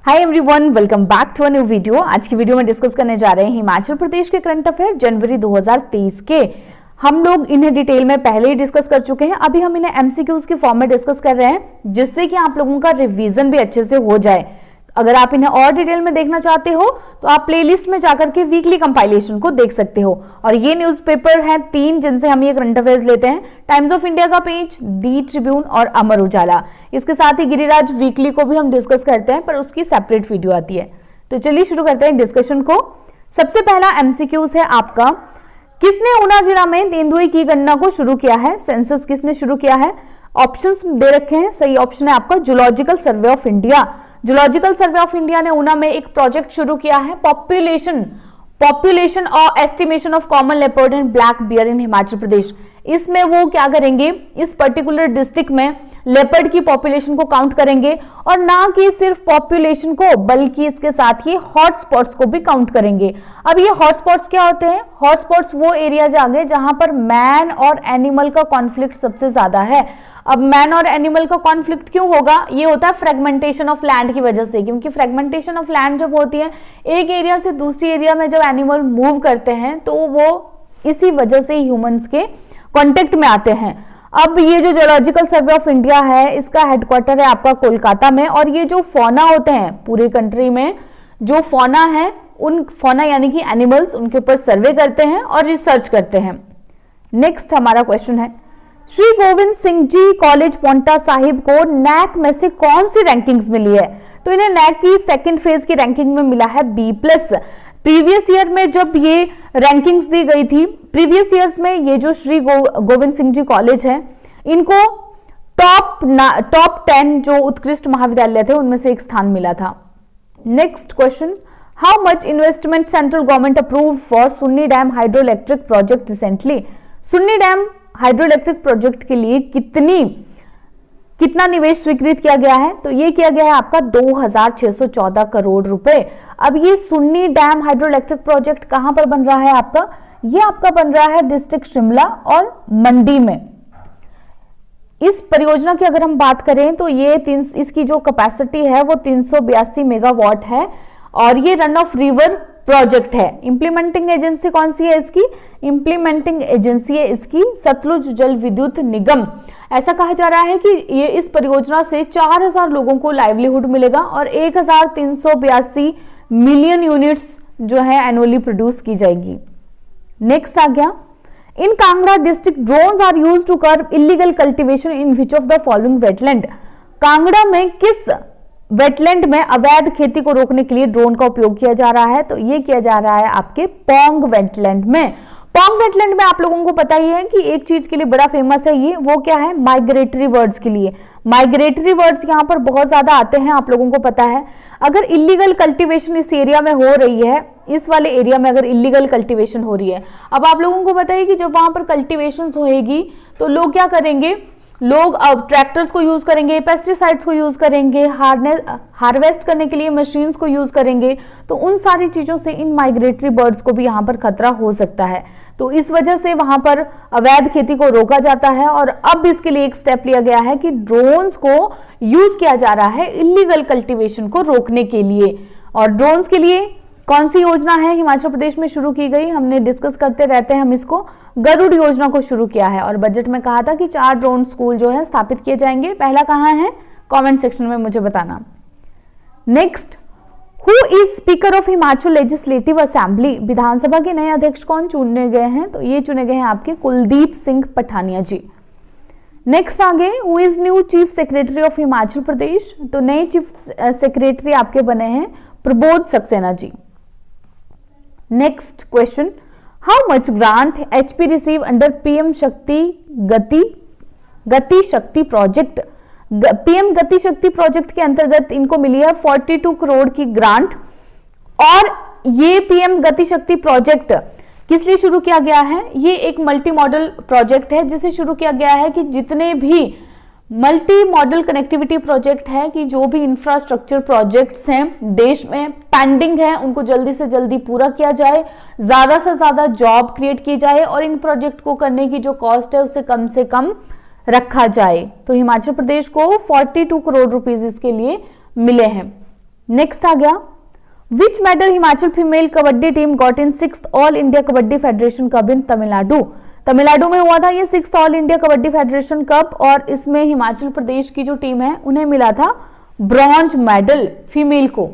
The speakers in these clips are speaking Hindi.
Hi everyone, welcome back to a new video. आज की वीडियो में डिस्कस करने जा रहे हैं हिमाचल प्रदेश के करंट अफेयर जनवरी 2023 के। हम लोग इन्हें डिटेल में पहले ही डिस्कस कर चुके हैं। अभी हम इन्हें एमसीक्यूज के फॉर्म में डिस्कस कर रहे हैं, जिससे कि आप लोगों का रिवीजन भी अच्छे से हो जाए। अगर आप इन्हें और डिटेल में देखना चाहते हो तो आप प्लेलिस्ट में जाकर के वीकली कंपाइलेशन को देख सकते हो। और ये न्यूज़पेपर हैं 3 जिनसे हम ये करंट अफेयर्स लेते हैं, टाइम्स ऑफ इंडिया का पेज, दी ट्रिब्यून और अमर उजाला। इसके साथ ही गिरिराज वीकली को भी हम डिस्कस करते हैं, पर उसकी सेपरेट वीडियो आती है। तो चलिए शुरू करते हैं डिस्कशन को। सबसे पहला एमसीक्यूज है आपका, किसने ऊना जिला में तेंदुए की गणना को शुरू किया है? सेंसस किसने शुरू किया है? ऑप्शंस दे रखे हैं। सही ऑप्शन है आपका zoological survey of India. Zoological survey of India ने ऊना में एक प्रोजेक्ट शुरू किया है, पॉपुलेशन और estimation of common leopard and black bear in Himachal Pradesh. इसमें वो क्या करेंगे, इस पर्टिकुलर डिस्ट्रिक्ट में लेपर्ड की पॉपुलेशन को काउंट करेंगे, और ना कि सिर्फ पॉपुलेशन को बल्कि इसके साथ ही हॉटस्पॉट्स को भी काउंट करेंगे। अब ये हॉटस्पॉट्स क्या होते हैं? हॉटस्पॉट्स वो एरियाज आ गए जहां पर मैन और एनिमल का कॉन्फ्लिक्ट सबसे ज्यादा है। अब मैन और एनिमल का कॉन्फ्लिक्ट क्यों होगा? ये होता है फ्रेगमेंटेशन ऑफ लैंड की वजह से, क्योंकि फ्रेगमेंटेशन ऑफ लैंड जब होती है, एक एरिया से दूसरी एरिया में जब एनिमल मूव करते हैं तो वो इसी वजह से ह्यूमंस के कांटेक्ट में आते हैं। अब ये जो जूलॉजिकल सर्वे ऑफ इंडिया है, इसका हेडक्वार्टर है आपका कोलकाता में, और ये जो फौना होते हैं पूरे कंट्री में, जो फौना है, उन फौना यानी कि एनिमल्स, उनके ऊपर सर्वे करते हैं और रिसर्च करते हैं। नेक्स्ट हमारा क्वेश्चन है, श्री गोविंद सिंह जी कॉलेज पोंटा साहिब को नैक में से कौन सी रैंकिंग्स मिली है? तो इन्हें नैक की सेकंड फेज की रैंकिंग में मिला है B+। प्रीवियस ईयर में जब ये रैंकिंग्स दी गई थी, प्रीवियस ईयर्स में ये जो श्री गोविंद सिंह जी कॉलेज है, इनको टॉप 10 जो उत्कृष्ट महाविद्यालय थे उनमें से एक स्थान मिला था। Next question, how much investment central government approved for Sunni dam hydro electric project recently? Sunni dam hydro electric project के लिए कितना निवेश स्वीकृत किया गया है? तो ये किया गया है आपका 2614 करोड़ रुपए। अब ये Sunni dam hydro electric project कहां पर बन रहा है आपका? ये आपका बन रहा है डिस्ट्रिक्ट शिमला और मंडी में। इस परियोजना की अगर हम बात करें तो ये इसकी जो कैपेसिटी है वो 382 मेगावाट है, और ये रन ऑफ रिवर प्रोजेक्ट है। इंप्लीमेंटिंग एजेंसी कौन सी है इसकी? इंप्लीमेंटिंग एजेंसी है इसकी सतलुज जल विद्युत निगम। ऐसा कहा जा रहा है कि ये इस परियोजना से 4000 लोगों को लाइवलीहुड मिलेगा और 1382 मिलियन यूनिट्स जो है एनुअली प्रोड्यूस की जाएगी। नेक्स्ट आ गया, in Kangra district drones are used to curb illegal cultivation in which of the following wetland? Kangra में किस वेटलैंड में अवैध खेती को रोकने के लिए ड्रोन का उपयोग किया जा रहा है? तो ये किया जा रहा है आपके पौंग वेटलैंड में। पौंग वेटलैंड में आप लोगों को पता ही है कि एक चीज के लिए बड़ा फेमस है ये, वो क्या है? माइग्रेटरी बर्ड्स के लिए। माइग्रेटरी बर्ड्स यहाँ पर बहुत ज्यादा आते हैं, आप लोगों को पता है। अगर इलीगल कल्टीवेशन इस एरिया में हो रही है, इस वाले एरिया में अगर इलीगल कल्टीवेशन हो रही है, अब आप लोगों को पता है कि जब वहां पर कल्टीवेशन होएगी तो लोग क्या करेंगे? लोग अब ट्रैक्टर्स को यूज करेंगे, पेस्टिसाइड्स को यूज करेंगे, हार्वेस्ट करने के लिए मशीन्स को यूज करेंगे। तो उन सारी चीजों से इन माइग्रेटरी बर्ड्स को भी यहाँ पर खतरा हो सकता है। तो इस वजह से वहां पर अवैध खेती को रोका जाता है, और अब इसके लिए एक स्टेप लिया गया है कि ड्रोन्स को यूज किया जा रहा है इलीगल कल्टीवेशन को रोकने के लिए। और ड्रोन्स के लिए कौन सी योजना है हिमाचल प्रदेश में शुरू की गई? हमने डिस्कस करते रहते हैं हम इसको। गरुड़ योजना को शुरू किया है, और बजट में कहा था कि 4 ड्रोन स्कूल जो है स्थापित किए जाएंगे। पहला कहां है? कमेंट सेक्शन में मुझे बताना। Next, who is speaker of Himachal legislative assembly? विधानसभा के नए अध्यक्ष कौन चुने गए हैं? तो ये चुने गए हैं आपके कुलदीप सिंह पठानिया जी। नेक्स्ट आगे, who is new chief secretary of Himachal Pradesh? तो नए चीफ सेक्रेटरी आपके बने हैं Prabodh Saxena ji. Next question, how much grant HP receive under PM Gati शक्ति प्रोजेक्ट? PM गति शक्ति प्रोजेक्ट के अंतर्गत इनको मिली है 42 करोड़ की ग्रांट। और ये PM गति शक्ति प्रोजेक्ट किस लिए शुरू किया गया है? ये एक मल्टी मॉडल प्रोजेक्ट है जिसे शुरू किया गया है कि जितने भी मल्टी मॉडल कनेक्टिविटी प्रोजेक्ट है, कि जो भी इंफ्रास्ट्रक्चर प्रोजेक्ट्स हैं देश में पेंडिंग है, उनको जल्दी से जल्दी पूरा किया जाए, ज्यादा से ज्यादा जॉब क्रिएट की जाए, और इन प्रोजेक्ट को करने की जो कॉस्ट है उसे कम से कम रखा जाए। तो हिमाचल प्रदेश को 42 करोड़ रुपीस इसके लिए मिले हैं। नेक्स्ट आ गया, which medal Himachal female kabaddi team got in 6th all India kabaddi federation cup in Tamilnadu. Tamilnadu में हुआ था ये 6th all India kabaddi federation cup और इसमें हिमाचल प्रदेश की जो टीम है उन्हें मिला था ब्रॉन्ज मेडल फीमेल को।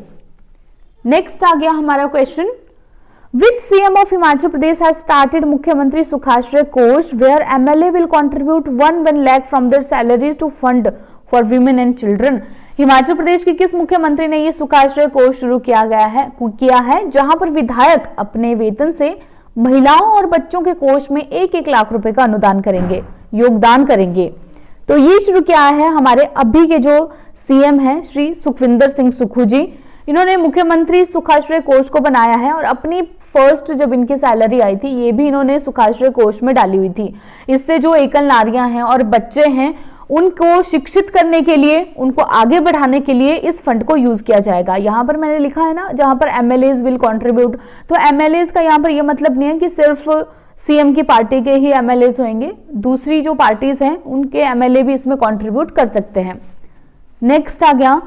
नेक्स्ट आ गया हमारा question, which CM of Himachal Pradesh has started Mukhyamantri Sukhashray Kosh where MLA will contribute 1 lakh from there salaries to fund for women and children. Himachal Pradesh के किस मुख्यमंत्री ने ये सुखाश्रय कोष शुरू किया है जहां पर विधायक अपने वेतन से महिलाओं और बच्चों के कोष में 1-1 लाख रुपए का अनुदान करेंगे, योगदान करेंगे। तो ये शुरू किया है हमारे अभी के जो सीएम हैं श्री सुखविंदर सिंह सुक्खू जी। इन्होंने मुख्यमंत्री सुखाश्रय कोष को बनाया है और अपनी फर्स्ट जब इनकी सैलरी आई थी ये भी इन्होंने सुखाश्रय कोष में डाली हुई थी। इससे जो एकल नारियां हैं और बच्चे हैं उनको शिक्षित करने के लिए, उनको आगे बढ़ाने के लिए इस फंड को यूज किया जाएगा। यहाँ पर मैंने लिखा है ना, जहां पर एमएलएज विल कंट्रीब्यूट, तो एमएलएज का यहाँ पर ये मतलब नहीं है कि सिर्फ सीएम की पार्टी के ही एमएलएज होंगे, दूसरी जो पार्टीज हैं उनके एमएलए भी इसमें कंट्रीब्यूट कर सकते हैं। नेक्स्ट आ गया,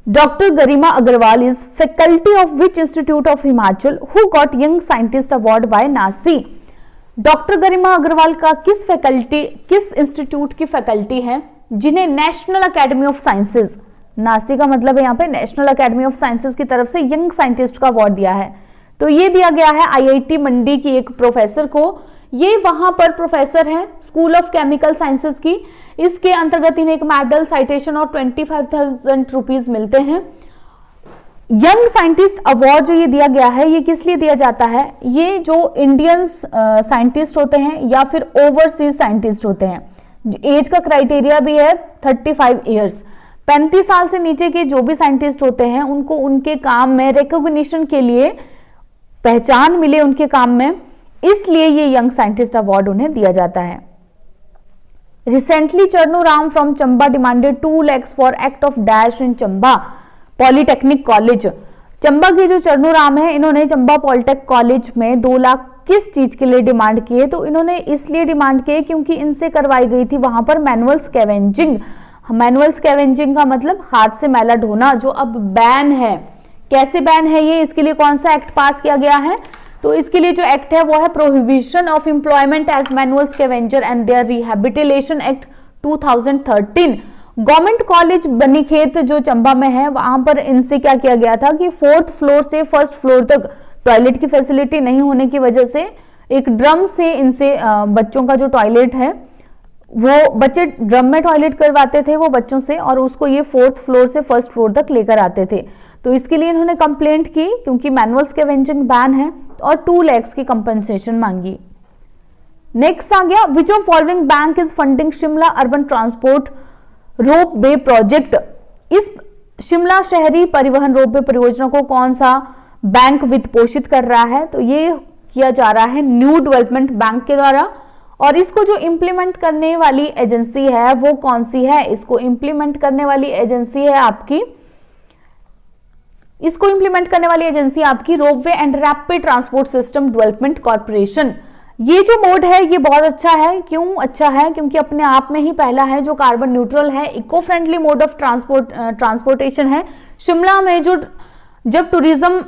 doctor Garima Agarwal is faculty of which institute of Himachal who got young scientist award by NASI. Doctor Garima Agarwal का किस इंस्टीट्यूट की फैकल्टी है जिन्हें national academy of sciences, NASI का मतलब है यहाँ पे नेशनल एकेडमी ऑफ साइंसेज की तरफ से यंग साइंटिस्ट का अवार्ड दिया है। तो ये दिया गया है आईआईटी मंडी की एक प्रोफेसर को। ये वहां पर प्रोफेसर है स्कूल ऑफ केमिकल साइंसेज की। इसके अंतर्गत इन्हें एक मेडल, साइटेशन और 25,000 रुपीज मिलते हैं। यंग साइंटिस्ट अवार्ड जो ये दिया गया है ये किस लिए दिया जाता है, ये जो इंडियंस साइंटिस्ट होते हैं या फिर ओवरसीज साइंटिस्ट होते हैं, एज का क्राइटेरिया भी है 35 ईयर्स, 35 साल से नीचे के जो भी साइंटिस्ट होते हैं उनको उनके काम में रिकॉग्निशन के लिए, पहचान मिले उनके काम में, इसलिए ये यंग साइंटिस्ट अवार्ड उन्हें दिया जाता है। Recently Charnu Ram from Chamba demanded 2 lakhs for act of dash in Chamba polytechnic college. Chamba के जो चरणू राम है इन्होंने चंबा पॉलिटेक्निक कॉलेज में 2 लाख किस चीज के लिए डिमांड किए, तो इन्होंने इसलिए डिमांड किए क्योंकि इनसे करवाई गई थी वहां पर मैनुअल स्कैवेंजिंग। मैनुअल स्कैवेंजिंग का मतलब हाथ से मैला ढोना, जो अब बैन है। कैसे बैन है ये, इसके लिए कौन सा एक्ट पास किया गया है, तो इसके लिए जो एक्ट है वो है prohibition of employment as manual scavenger and their rehabilitation act 2013। Government college Banikhet जो चंबा में है वहां पर इनसे क्या किया गया था कि 4th फ्लोर से 1st फ्लोर तक टॉयलेट की फैसिलिटी नहीं होने की वजह से एक ड्रम से इनसे बच्चों का जो टॉयलेट है वो बच्चे ड्रम में टॉयलेट करवाते थे वो बच्चों से, और उसको ये 4th फ्लोर से 1st फ्लोर तक लेकर आते थे। तो इसके लिए इन्होंने कंप्लेंट की क्योंकि मैनुअल स्कैवेंजिंग बैन है और 2 lakhs की कंपनसेशन मांगी। नेक्स्ट आ गया, which of following bank is funding Shimla urban transport rope way project. इस शिमला शहरी परिवहन रोप वे परियोजना को कौन सा बैंक वित्त पोषित कर रहा है, तो ये किया जा रहा है न्यू डेवलपमेंट बैंक के द्वारा। और इसको जो इम्प्लीमेंट करने वाली एजेंसी है वो कौन सी है, इसको इम्प्लीमेंट करने वाली एजेंसी है आपकी, इसको इम्प्लीमेंट करने वाली एजेंसी आपकी ropeway and rapid transport system development corporation. ये जो मोड है ये बहुत अच्छा है। क्यों अच्छा है, क्योंकि अपने आप में ही पहला है जो कार्बन न्यूट्रल है, eco friendly mode of transportation है। शिमला में जो जब टूरिज्म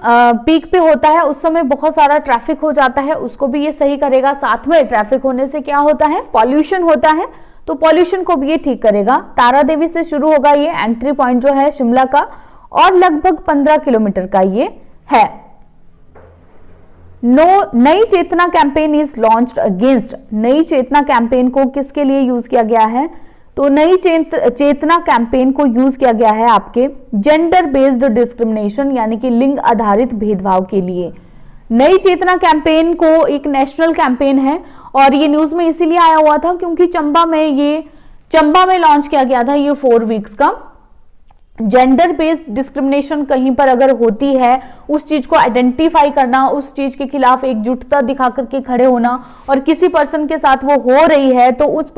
पीक पे होता है उस समय बहुत सारा ट्रैफिक हो जाता है, उसको भी ये सही करेगा। साथ में ट्रैफिक होने से क्या होता है, पॉल्यूशन होता है, तो पॉल्यूशन को भी ये ठीक करेगा। तारा देवी से शुरू होगा ये एंट्री पॉइंट जो है शिमला का, और लगभग 15 किलोमीटर का ये है। नई चेतना कैंपेन इज लॉन्च्ड अगेंस्ट। नई चेतना कैंपेन को किसके लिए यूज किया गया है, तो नई चेतना कैंपेन को यूज किया गया है आपके जेंडर बेस्ड डिस्क्रिमिनेशन यानी कि लिंग आधारित भेदभाव के लिए। नई चेतना कैंपेन को एक नेशनल कैंपेन है और ये न्यूज में इसीलिए आया हुआ था क्योंकि चंबा में लॉन्च किया गया था ये 4 वीक्स का। जेंडर बेस्ड डिस्क्रिमिनेशन कहीं पर अगर होती है, उस चीज को आइडेंटिफाई करना, उस चीज के खिलाफ एकजुटता दिखा करके खड़े होना, और किसी पर्सन के साथ वो हो रही है तो उस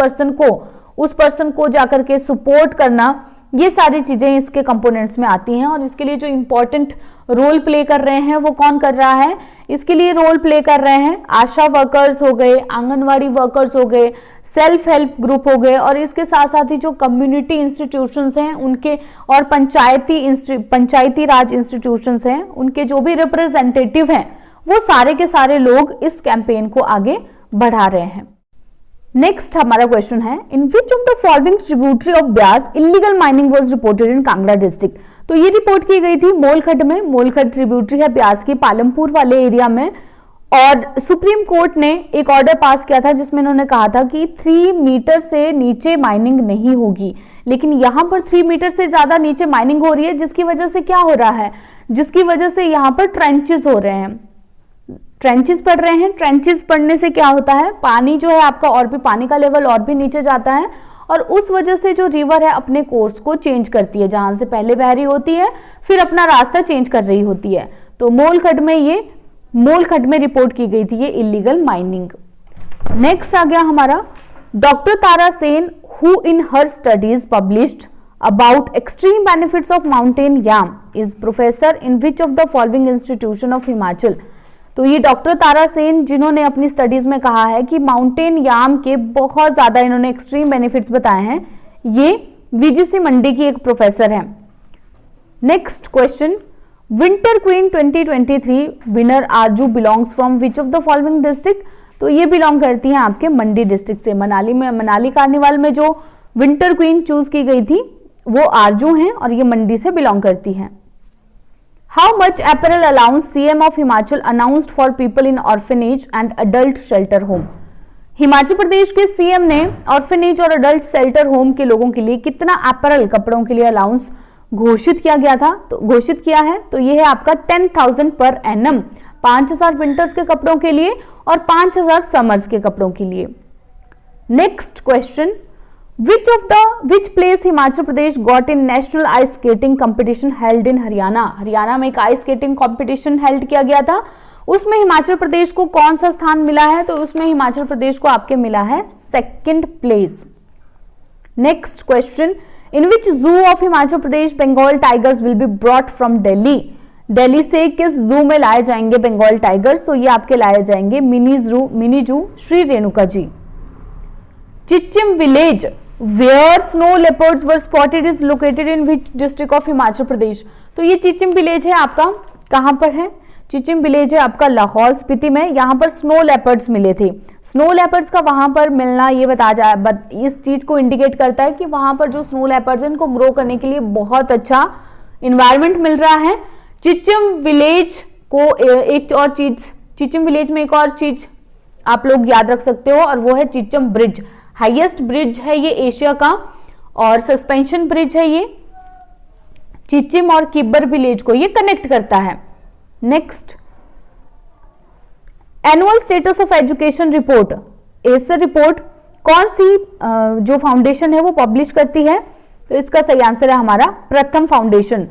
पर्सन को जाकर के सपोर्ट करना, ये सारी चीजें इसके कंपोनेंट्स में आती हैं। और इसके लिए जो इंपॉर्टेंट रोल प्ले कर रहे हैं वो कौन कर रहा है? इसके लिए रोल प्ले कर रहे हैं आशा वर्कर्स हो गए, आंगनवाड़ी वर्कर्स हो गए, सेल्फ हेल्प ग्रुप हो गए, और इसके साथ साथ ही जो कम्युनिटी इंस्टीट्यूशंस हैं उनके, और पंचायती राज इंस्टीट्यूशंस हैं उनके जो भी रिप्रेजेंटेटिव हैं, वो सारे के सारे लोग इस कैंपेन को आगे बढ़ा रहे हैं। नेक्स्ट हमारा क्वेश्चन है, in which of the following tributary of Beas illegal mining was reported in Kangra district? तो ये रिपोर्ट की गई थी मोलखड्ड में। मोलखड्ड ट्रिब्यूटरी है ब्यास की पालमपुर वाले एरिया में, और सुप्रीम कोर्ट ने एक ऑर्डर पास किया था जिसमें उन्होंने कहा था कि 3 मीटर से नीचे माइनिंग नहीं होगी। लेकिन यहां पर 3 मीटर से ज्यादा नीचे माइनिंग हो रही है, जिसकी वजह से क्या हो रहा है? जिसकी वजह से यहाँ पर ट्रेंचेस हो रहे हैं, ट्रेंचेस पड़ रहे हैं। ट्रेंचेस पड़ने से क्या होता है? पानी जो है आपका, और भी पानी का लेवल और भी नीचे जाता है, और उस वजह से जो रिवर है अपने कोर्स को चेंज करती है, जहां से पहले बह रही होती है फिर अपना रास्ता चेंज कर रही होती है। तो मोलखड्ड में रिपोर्ट की गई थी ये इलीगल माइनिंग। नेक्स्ट आ गया हमारा, doctor Tara Sen who in her studies published about extreme benefits of mountain yam is professor in which of the following institution of Himachal? तो ये डॉक्टर तारा सेन जिन्होंने अपनी स्टडीज में कहा है कि माउंटेन याम के बहुत ज्यादा इन्होंने एक्सट्रीम बेनिफिट्स बताए हैं, ये वीजीसी मंडी की एक प्रोफेसर है। Next question, winter queen 2023 winner Arzoo belongs from which of the following district? तो ये बिलोंग करती हैं आपके मंडी डिस्ट्रिक्ट से। मनाली कार्निवाल में जो विंटर क्वीन चूज की गई थी वो आरजू हैं, और ये मंडी से बिलोंग करती हैं। How much apparel allowance CM of Himachal announced for people in orphanage and adult shelter home? Himachal Pradesh के सीएम ने ऑर्फेनेज और अडल्ट शेल्टर होम के लोगों के लिए कितना अपैरल कपड़ों के लिए अलाउंस घोषित किया है? तो ये है आपका 10,000 पर एनम, 5,000 विंटर्स के कपड़ों के लिए और 5,000 समर्स के कपड़ों के लिए। Next question, Which place Himachal Pradesh got in national ice skating competition held in Haryana? Haryana में एक आइस स्केटिंग कंपटीशन हेल्ड किया गया था, उसमें हिमाचल प्रदेश को कौन सा स्थान मिला है? तो उसमें हिमाचल प्रदेश को आपके मिला है 2nd place. Next question, in which zoo of Himachal Pradesh Bengal tigers will be brought from Delhi? Delhi से किस जू में लाए जाएंगे बंगाल टाइगर्स? तो ये आपके लाए जाएंगे mini zoo Shri Renuka ji. Chichim village where snow leopards were spotted is located in which district of Himachal Pradesh? तो ये चिचिम विलेज है आपका, कहां पर है? चिचिम विलेज है आपका लाहौल स्पीति में। यहाँ पर स्नो लेपर्ड्स मिले थे। स्नो लेपर्ड्स का वहां पर मिलना ये इस चीज को इंडिकेट करता है कि वहां पर जो स्नो लेपर्ड्स हैं इनको ग्रो करने के लिए बहुत अच्छा इन्वायरमेंट मिल रहा है। चिचिम विलेज को चिचिम विलेज में एक और चीज आप लोग याद रख सकते हो, और वो है चिचिम ब्रिज। हाईएस्ट ब्रिज है ये एशिया का, और सस्पेंशन ब्रिज है ये। चिचिम और किब्बर विलेज को ये कनेक्ट करता है। Next, annual status of education report, Acer report कौन सी जो फाउंडेशन है वो पब्लिश करती है? तो इसका सही आंसर है हमारा Pratham foundation.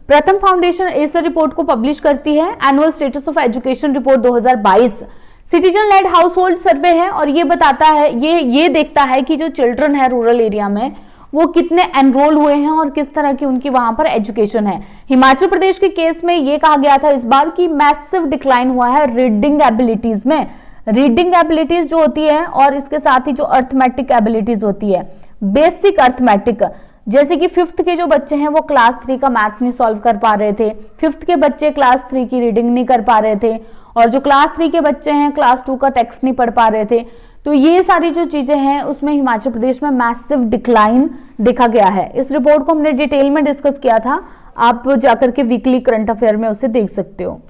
Pratham foundation ASER report को पब्लिश करती है। Annual status of education report 2022 citizen led household survey है, और ये बताता है, ये देखता है कि जो चिल्ड्रन है रूरल एरिया में वो कितने एनरोल हुए हैं और किस तरह की उनकी वहां पर एजुकेशन है। हिमाचल प्रदेश के केस में ये कहा गया था इस बार कि मैसिव डिक्लाइन हुआ है रीडिंग एबिलिटीज में। रीडिंग एबिलिटीज जो होती है, और इसके साथ ही जो अर्थमेटिक एबिलिटीज होती है, बेसिक अर्थमेटिक, जैसे कि 5th के जो बच्चे हैं वो क्लास 3 का मैथ नहीं सॉल्व कर पा रहे थे, 5th के बच्चे क्लास 3 की रीडिंग नहीं कर पा रहे थे, और जो क्लास 3 के बच्चे हैं क्लास 2 का टेक्स्ट नहीं पढ़ पा रहे थे। तो ये सारी जो चीजें हैं उसमें हिमाचल प्रदेश में मैसिव डिक्लाइन देखा गया है। इस रिपोर्ट को हमने डिटेल में डिस्कस किया था, आप जाकर के वीकली करंट अफेयर में उसे देख सकते हो।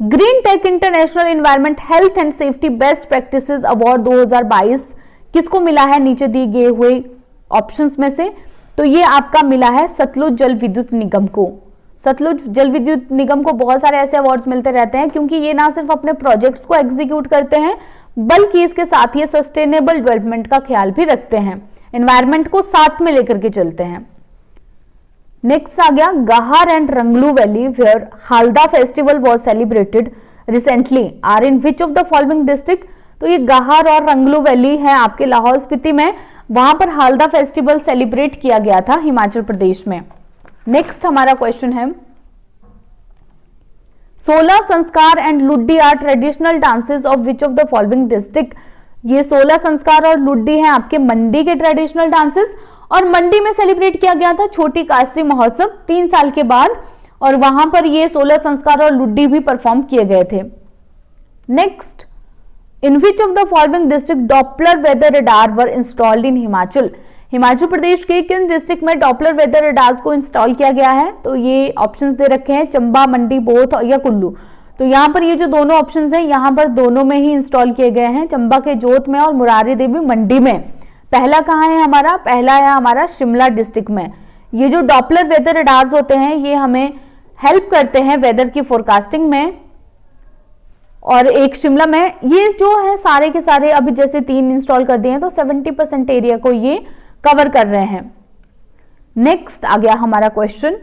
Green tech international environment health and safety best practices award 2022 किसको मिला है? नीचे दिए गए हुए ऑप्शंस में से। तो ये आपका मिला है सतलुज जल विद्युत निगम को। सतलुज जल विद्युत निगम को बहुत सारे ऐसे अवार्ड्स मिलते रहते हैं, क्योंकि ये ना सिर्फ अपने प्रोजेक्ट्स को एग्जीक्यूट करते हैं बल्कि इसके साथ ही सस्टेनेबल डेवलपमेंट का ख्याल भी रखते हैं, एनवायरनमेंट को साथ में लेकर के चलते हैं। नेक्स्ट आ गया Gahar and Ranglu valley where Halda festival was celebrated recently are in which of the following district? तो ये गाहर और रंगलू वैली है आपके लाहौल स्पीति में। वहां पर हालदा फेस्टिवल सेलिब्रेट किया गया था हिमाचल प्रदेश में। नेक्स्ट हमारा क्वेश्चन है, Solah Sanskar and Luddi are traditional dances of which of the following district. ये 16 संस्कार और लुड्डी हैं आपके मंडी के ट्रेडिशनल डांसेस, और मंडी में सेलिब्रेट किया गया था छोटी काशी महोत्सव 3 साल के बाद, और वहां पर ये 16 संस्कार और लुड्डी भी परफॉर्म किए गए थे। Next, in which of the following district doppler weather radar were installed in Himachal. Himachal Pradesh के किन डिस्ट्रिक्ट में डॉपलर वेदर रडार्स को इंस्टॉल किया गया है? तो ये ऑप्शंस दे रखे हैं, चंबा, मंडी, बोथ या कुल्लू। तो यहाँ पर ये जो दोनों ऑप्शंस हैं, यहाँ पर दोनों में ही इंस्टॉल किए गए हैं, चंबा के जोत में और मुरारी देवी मंडी में। पहला कहाँ है हमारा? पहला है हमारा शिमला डिस्ट्रिक्ट में। ये जो डॉपलर वेदर रडार्स होते हैं ये हमें हेल्प करते हैं वेदर की फोरकास्टिंग में, और एक शिमला में। ये जो है सारे के सारे अभी जैसे 3 इंस्टॉल कर दिए हैं तो 70% एरिया को ये कवर कर रहे हैं। नेक्स्ट आ गया हमारा question,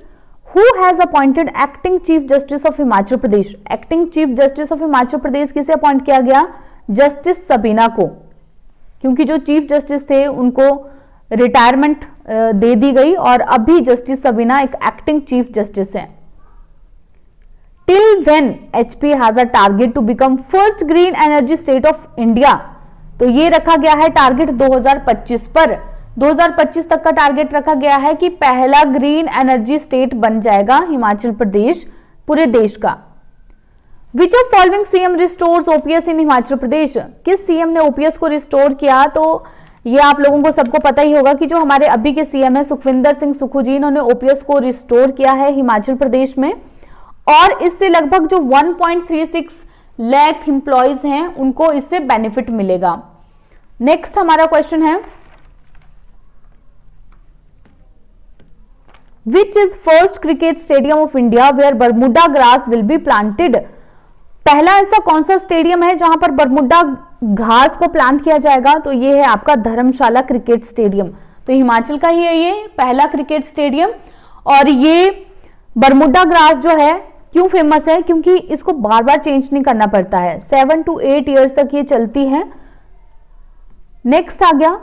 who has appointed acting chief justice of Himachal Pradesh. Acting chief justice of Himachal Pradesh किसे अपॉइंट किया गया? जस्टिस सबीना को, क्योंकि जो चीफ जस्टिस थे उनको रिटायरमेंट दे दी गई और अभी जस्टिस सबीना एक एक्टिंग चीफ जस्टिस है। Till when HP has a target to become first green energy state of India. तो ये रखा गया है टारगेट 2025 पर। 2025 तक का टारगेट रखा गया है कि पहला ग्रीन एनर्जी स्टेट बन जाएगा हिमाचल प्रदेश पूरे देश का। Which of following CM restores OPS इन हिमाचल प्रदेश। किस सीएम ने OPS को रिस्टोर किया? तो ये आप लोगों को सबको पता ही होगा कि जो हमारे अभी के सीएम है सुखविंदर सिंह सुक्खू जी, इन्होंने OPS को रिस्टोर किया है हिमाचल प्रदेश में, और इससे लगभग जो 1.36 लाख एम्प्लॉइज हैं उनको इससे बेनिफिट मिलेगा। नेक्स्ट हमारा क्वेश्चन है, Which is first cricket stadium of India where Bermuda grass will be planted? पहला ऐसा कौन सा स्टेडियम है जहां पर बरमुडा घास को प्लांट किया जाएगा? तो ये है आपका धर्मशाला क्रिकेट स्टेडियम। तो हिमाचल का ही है ये पहला क्रिकेट स्टेडियम, और ये बरमुडा ग्रास जो है क्यों फेमस है? क्योंकि इसको बार बार चेंज नहीं करना पड़ता है, 7 to 8 ईयर्स तक ये चलती है। नेक्स्ट आ गया,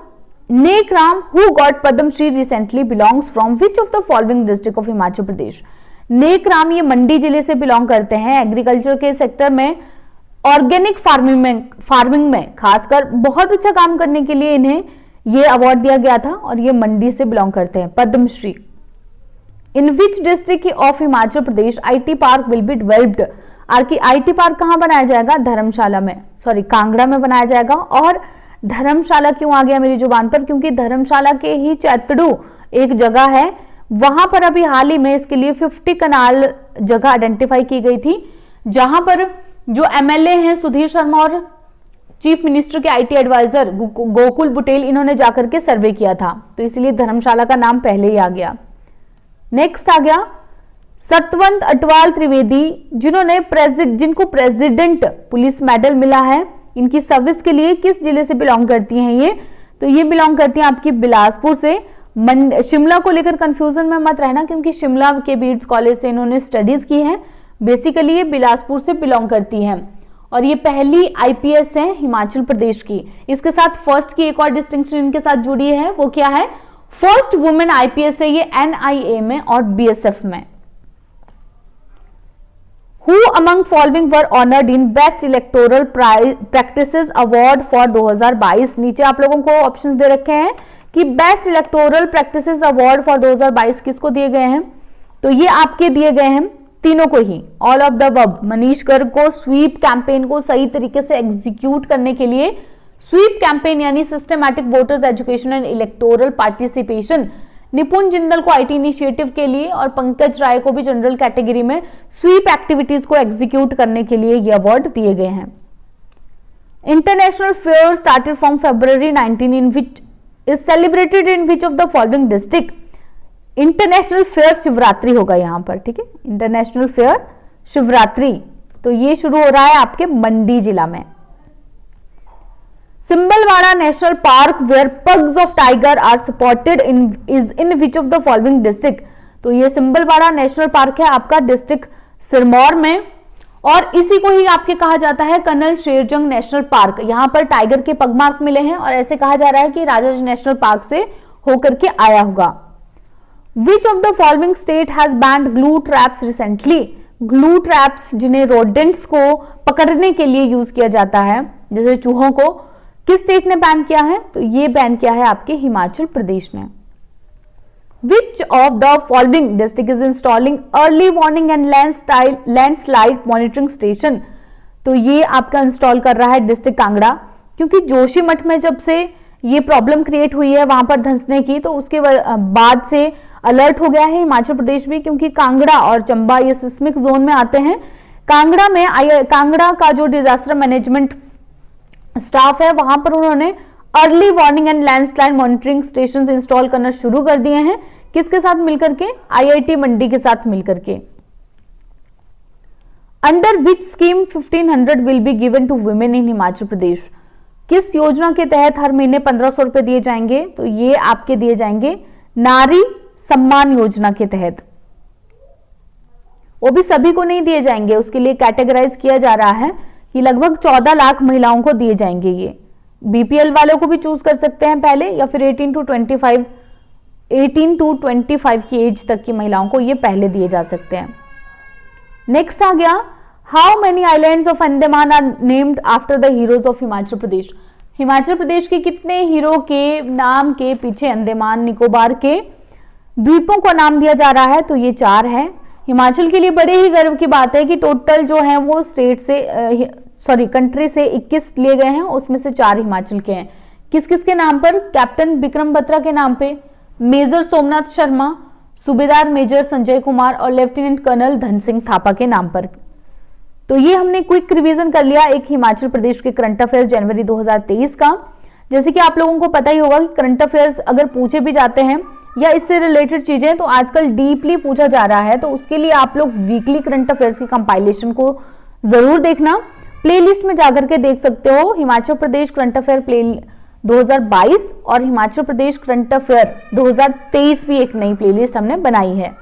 Nek Ram who got Padmashri recently belongs from which of the following district of Himachal Pradesh. Nek Ram ये मंडी जिले से बिलोंग करते हैं। एग्रीकल्चर के सेक्टर में, ऑर्गेनिक फार्मिंग में खासकर बहुत अच्छा काम करने के लिए इन्हें ये अवार्ड दिया गया था, और ये मंडी से बिलोंग करते हैं, Padmashri. In which district of Himachal Pradesh IT park will be developed. IT park कहां बनाया जाएगा? धर्मशाला में, सॉरी कांगड़ा में बनाया जाएगा। और धर्मशाला क्यों आ गया मेरी जुबान पर? क्योंकि धर्मशाला के ही चैतड़ू एक जगह है, वहां पर अभी हाल ही में इसके लिए 50 कनाल जगह आइडेंटिफाई की गई थी, जहां पर जो MLA हैं सुधीर शर्मा और चीफ मिनिस्टर के IT एडवाइजर गोकुल बुटेल, इन्होंने जाकर के सर्वे किया था, तो इसलिए धर्मशाला का नाम पहले ही आ गया। नेक्स्ट आ गया सतवंत अटवाल त्रिवेदी, जिनको प्रेसिडेंट पुलिस मेडल मिला है, इनकी सर्विस के लिए किस जिले से बिलोंग करती हैं ये? तो ये बिलोंग करती हैं आपकी बिलासपुर से। शिमला को लेकर कंफ्यूजन में मत रहना, क्योंकि शिमला के बीड्स कॉलेज से इन्होंने स्टडीज की है। बेसिकली ये बिलासपुर से बिलोंग करती हैं, और ये पहली IPS है हिमाचल प्रदेश की। इसके साथ फर्स्ट की एक और डिस्टिंक्शन इनके साथ जुड़ी है, वो क्या है? फर्स्ट वुमेन IPS है ये NIA में और BSF में। Who among following were honored in Best Electoral Practices Award for 2022? नीचे आप लोगों को ऑप्शंस दे रखे हैं कि best electoral practices award for 2022 किसको दिए गए हैं? तो ये आपके दिए गए हैं तीनों को ही, all of the above. Manish Garg को स्वीप कैंपेन को सही तरीके से एग्जीक्यूट करने के लिए, स्वीप कैंपेन यानी systematic voters education and electoral participation, Nipun Jindal को IT इनिशिएटिव के लिए, और पंकज राय को भी जनरल कैटेगरी में स्वीप एक्टिविटीज को एग्जीक्यूट करने के लिए ये अवार्ड दिए गए हैं। International fair started from February 19 in which is celebrated in which of the following district. International fair Shivratri होगा यहाँ पर, ठीक है, इंटरनेशनल फेयर शिवरात्रि। तो ये शुरू हो रहा है आपके मंडी जिला में। Simbalwara national park where pugs of tiger are supported is in which of the following district. तो ये सिंबलवाड़ा नेशनल पार्क है आपका डिस्ट्रिक्ट सिरमौर में, और इसी को ही आपके कहा जाता है कर्नल शेरजंग नेशनल पार्क। यहाँ पर टाइगर के पगमार्क मिले हैं और ऐसे कहा जा रहा है कि राजाजी नेशनल पार्क से होकर के आया होगा। Which of the following state has banned glue traps recently? Glue traps जिन्हें रोडेंट्स को पकड़ने के लिए यूज किया जाता है, जैसे चूहों को, किस स्टेट ने बैन किया है? तो ये बैन किया है आपके हिमाचल प्रदेश ने। Which of the following district is installing early warning and landslide monitoring station? तो ये आपका इंस्टॉल कर रहा है डिस्ट्रिक्ट कांगड़ा, क्योंकि जोशीमठ में जब से ये प्रॉब्लम क्रिएट हुई है वहां पर धंसने की, तो उसके बाद से अलर्ट हो गया है हिमाचल प्रदेश भी, क्योंकि कांगड़ा और चंबा ये सिस्मिक जोन में आते हैं। कांगड़ा का जो डिजास्टर मैनेजमेंट स्टाफ है वहां पर उन्होंने early warning and landslide monitoring station install करना शुरू कर दिए हैं। किसके साथ मिलकर के? IIT मंडी के साथ मिलकर के। Under which scheme 1500 will be given to women in Himachal Pradesh? किस योजना के तहत हर महीने 1500 रुपए दिए जाएंगे? तो ये आपके दिए जाएंगे नारी सम्मान योजना के तहत। वो भी सभी को नहीं दिए जाएंगे, उसके लिए कैटेगराइज किया जा रहा है कि लगभग 14 लाख महिलाओं को दिए जाएंगे। ये BPL वालों को भी चूज कर सकते हैं पहले, या फिर 18 टू 25 की एज तक की महिलाओं को ये पहले दिए जा सकते हैं। नेक्स्ट आ गया, how many islands of Andaman are named after the heroes of Himachal Pradesh? Himachal Pradesh के कितने हीरो के नाम के पीछे अंडमान निकोबार के द्वीपों को नाम दिया जा रहा है? तो ये 4 है। हिमाचल के लिए बड़े ही गर्व की बात है कि टोटल जो है वो कंट्री से 21 लिए गए हैं, उसमें से 4 हिमाचल के हैं। किस किस के नाम पर? कैप्टन विक्रम बत्रा के नाम पे, मेजर सोमनाथ शर्मा, सूबेदार मेजर संजय कुमार और लेफ्टिनेंट कर्नल धन सिंह थापा के नाम पर। तो ये हमने क्विक रिवीजन कर लिया एक हिमाचल प्रदेश के करंट अफेयर्स जनवरी 2023 का। जैसे कि आप लोगों को पता ही होगा कि करंट अफेयर्स अगर पूछे भी जाते हैं या इससे रिलेटेड चीजें तो आजकल डीपली पूछा जा रहा है, तो उसके लिए आप लोग वीकली करंट अफेयर्स की कंपाइलेशन को जरूर देखना। प्लेलिस्ट में जाकर के देख सकते हो, Himachal Pradesh current affair play 2022 और हिमाचल प्रदेश करंट अफेयर 2023 भी एक नई प्लेलिस्ट हमने बनाई है।